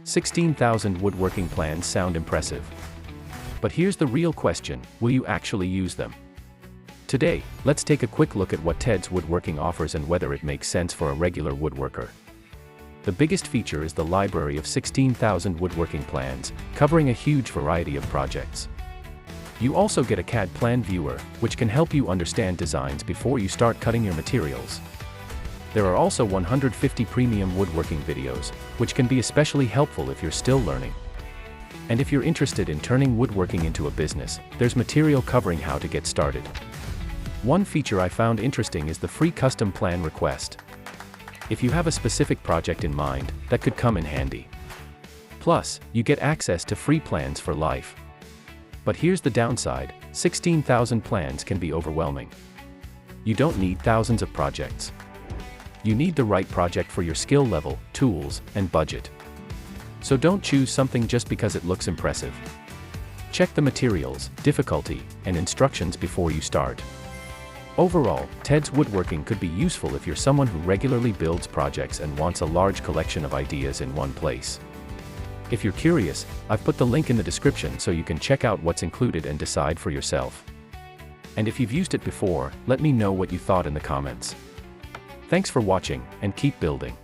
16,000 woodworking plans sound impressive. But here's the real question: will you actually use them? Today, let's take a quick look at what TED's Woodworking offers and whether it makes sense for a regular woodworker. The biggest feature is the library of 16,000 woodworking plans, covering a huge variety of projects. You also get a CAD Plan Viewer, which can help you understand designs before you start cutting your materials. There are also 150 premium woodworking videos, which can be especially helpful if you're still learning. And if you're interested in turning woodworking into a business, there's material covering how to get started. One feature I found interesting is the free custom plan request. If you have a specific project in mind, that could come in handy. Plus, you get access to free plans for life. But here's the downside: 16,000 plans can be overwhelming. You don't need thousands of projects. You need the right project for your skill level, tools, and budget. So don't choose something just because it looks impressive. Check the materials, difficulty, and instructions before you start. Overall, TED's Woodworking could be useful if you're someone who regularly builds projects and wants a large collection of ideas in one place. If you're curious, I've put the link in the description so you can check out what's included and decide for yourself. And if you've used it before, let me know what you thought in the comments. Thanks for watching, and keep building.